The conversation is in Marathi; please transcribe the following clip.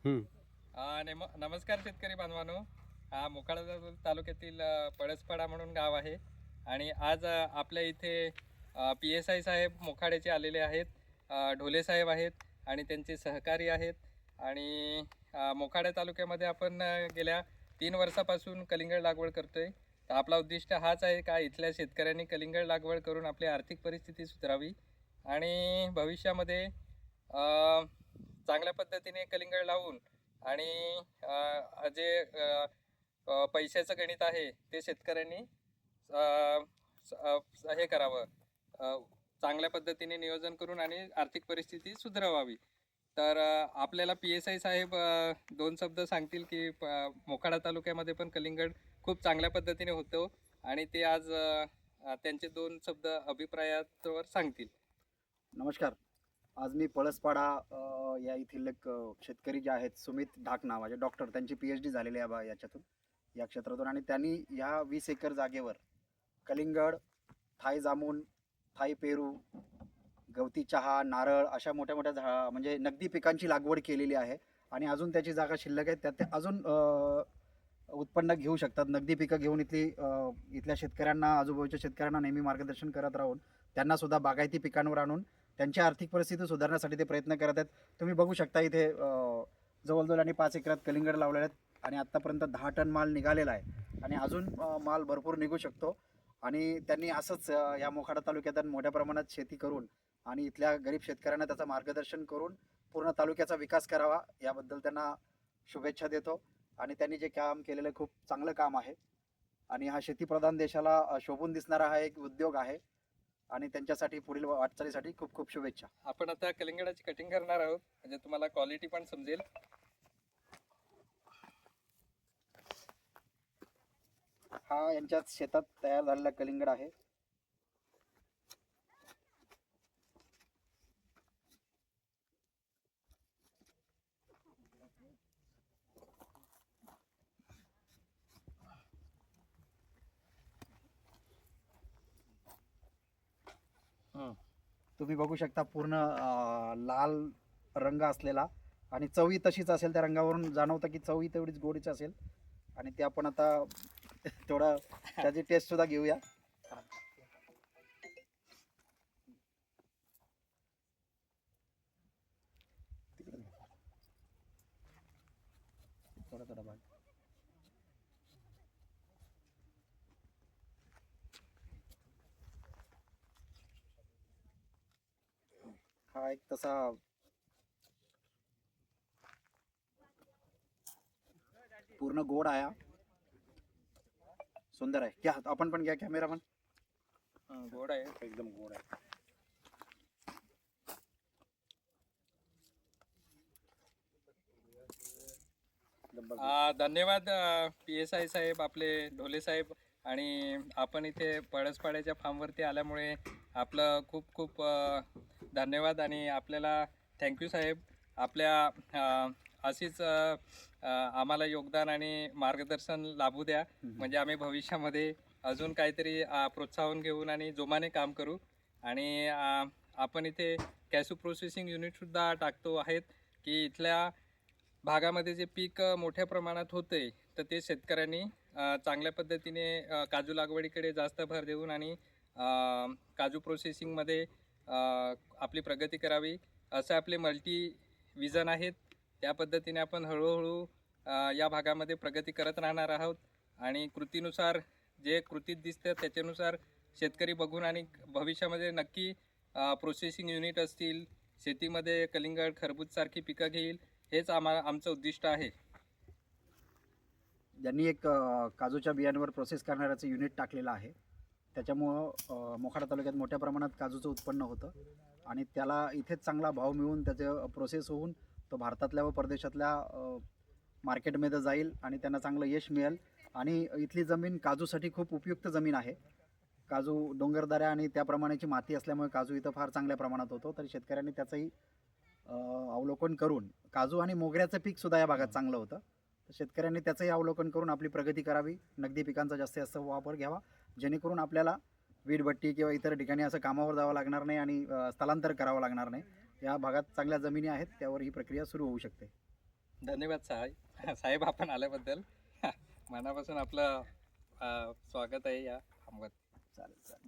नमस्कार शेतकरी बांधवांनो. हा मोखाडा तालुक्यातील पळसपाडा म्हणून गाव आहे आणि आज आपल्या इथे PSI साहेब मोखाड्याचे आलेले आहेत. ढोले साहेब आहेत आणि त्यांचे सहकारी आहेत आणि मोखाडा तालुक्यामध्ये आपण गेल्या 3 वर्षापासून कलिंगड लागवड करतोय. तर आपला उद्दिष्ट हाच आहे का इथल्या शेतकऱ्यांनी कलिंगड लागवड करून आपली आर्थिक परिस्थिती सुधारावी आणि भविष्यामध्ये चांगल्या पद्धतीने कलिंगड लावून आणि जे पैशाचं गणित आहे ते शेतकऱ्यांनी हे करावं, चांगल्या पद्धतीने नियोजन करून आणि आर्थिक परिस्थिती सुधारावी. तर आपल्याला PSI साहेब 2 शब्द सांगतील की मोखाडा तालुक्यामध्ये पण कलिंगड खूप चांगल्या पद्धतीने होतो आणि ते आज त्यांचे 2 शब्द अभिप्रायावर सांगतील. नमस्कार. आज मी पळसपाडा या येथील एक शेतकरी जे आहेत सुमित ढाक नावाचे डॉक्टर, त्यांची PhD झालेली आहे याच्यातून, या क्षेत्रातून, आणि त्यांनी ह्या 20 एकर जागेवर कलिंगड, थाई जामून, थाई पेरू, गवती चहा, नारळ अशा मोठ्या मोठ्या म्हणजे नगदी पिकांची लागवड केलेली आहे आणि अजून त्याची जागा शिल्लक आहे. त्यात ते अजून उत्पन्न घेऊ शकतात. नगदी पिकं घेऊन इथल्या शेतकऱ्यांना, आजूबाजूच्या शेतकऱ्यांना नेहमी मार्गदर्शन करत राहून त्यांना सुद्धा बागायती पिकांवर आणून त्यांची आर्थिक परिस्थिती सुधारण्यासाठी ते प्रयत्न करत आहेत. तुम्ही बघू शकता इथे जवळजवळ आणि 5 एकरात कलिंगड लावलेले आहेत आणि आत्तापर्यंत 10 टन माल निघालेला आहे आणि अजून माल भरपूर निघू शकतो. आणि त्यांनी असंच या मोखाडा तालुक्यात मोठ्या प्रमाणात शेती करून आणि इथल्या गरीब शेतकऱ्यांना त्याचं मार्गदर्शन करून पूर्ण तालुक्याचा विकास करावा, याबद्दल त्यांना शुभेच्छा देतो. आणि त्यांनी जे काम केलेलं खूप चांगलं काम आहे आणि हा शेतीप्रधान देशाला शोभून दिसणारा हा एक उद्योग आहे आणि त्यांच्यासाठी पुढील वाटचालीसाठी खूप खूप शुभेच्छा. आपण आता कलिंगडाची कटिंग करणार आहोत, म्हणजे तुम्हाला क्वालिटी पण समजेल. हा यांच्याच शेतात तयार झालेला कलिंगड आहे. तुम्ही बघू शकता पूर्ण लाल रंग असलेला आणि चवी तशीच असेल. त्या रंगावरून जाणवतं की चवी तेवढीच गोडीच असेल आणि ते आपण आता थोडा त्याची टेस्ट सुद्धा घेऊया. थोडा थोडा भाग हा एक तसा पूर्ण गोड आहे, सुंदर आहे. घ्या आपण पण, घ्या कॅमेरा पण. गोड आहे, एकदम गोड आहे. धन्यवाद PSI साहेब, आपले ढोले साहेब. आणि आपण इथे पळसपाड्याच्या फार्मवरती आल्यामुळे आपलं खूप खूप धन्यवाद आणि आपल्याला थँक्यू साहेब. आपल्या अशीच आम्हाला योगदान आणि मार्गदर्शन लाभू द्या, म्हणजे आम्ही भविष्यामध्ये अजून काहीतरी प्रोत्साहन घेऊन आणि जोमाने काम करू. आणि आपण इथे कॅशू प्रोसेसिंग युनिटसुद्धा टाकतो आहेत की इथल्या भागामध्ये जे पीक मोठ्या प्रमाणात होते तर ते शेतकऱ्यांनी चांगल्या पद्धतीने काजू लागवडीकडे जास्त भर देऊन आणि काजू प्रोसेसिंगमध्ये आपली प्रगती करावी, असे आपले मल्टी विजन आहेत. त्या पद्धतीने आपण हळूहळू या भागामध्ये प्रगती करत राहणार आहोत आणि कृतीनुसार जे कृतीत दिसतं त्याच्यानुसार शेतकरी बघून आणि भविष्यामध्ये नक्की प्रोसेसिंग युनिट असतील, शेतीमध्ये कलिंगड, खरबूजसारखी पिकं घेईल, हेच आमचं उद्दिष्ट आहे. ज्यांनी एक काजूच्या बियांवर प्रोसेस करणाऱ्याचं युनिट टाकलेलं आहे, त्याच्यामुळं मोखाडा तालुक्यात मोठ्या प्रमाणात काजूचं उत्पन्न होतं आणि त्याला इथेच चांगला भाव मिळून त्याचं प्रोसेस होऊन तो भारतातल्या व परदेशातल्या मार्केटमध्ये जाईल आणि त्यांना चांगलं यश मिळेल. आणि इथली जमीन काजूसाठी खूप उपयुक्त जमीन आहे. काजू डोंगरदऱ्या आणि त्याप्रमाणेची माती असल्यामुळे काजू इथं फार चांगल्या प्रमाणात होतो. तर शेतकऱ्यांनी त्याचंही अवलोकन करून, काजू आणि मोगऱ्याचं पीकसुद्धा या भागात चांगलं होतं, तर शेतकऱ्यांनी त्याचंही अवलोकन करून आपली प्रगती करावी, नगदी पिकांचा जास्तीत जास्त वापर घ्यावा, जेणेकरून आपल्याला वीटभट्टी किंवा इतर ठिकाणी असं कामावर जावं लागणार नाही आणि स्थलांतर करावं लागणार नाही. या भागात चांगल्या जमिनी आहेत, त्यावर ही प्रक्रिया सुरू होऊ शकते. धन्यवाद साहेब आपण आल्याबद्दल मनापासून आपलं स्वागत आहे या फार्मवर. चालेल चालेल.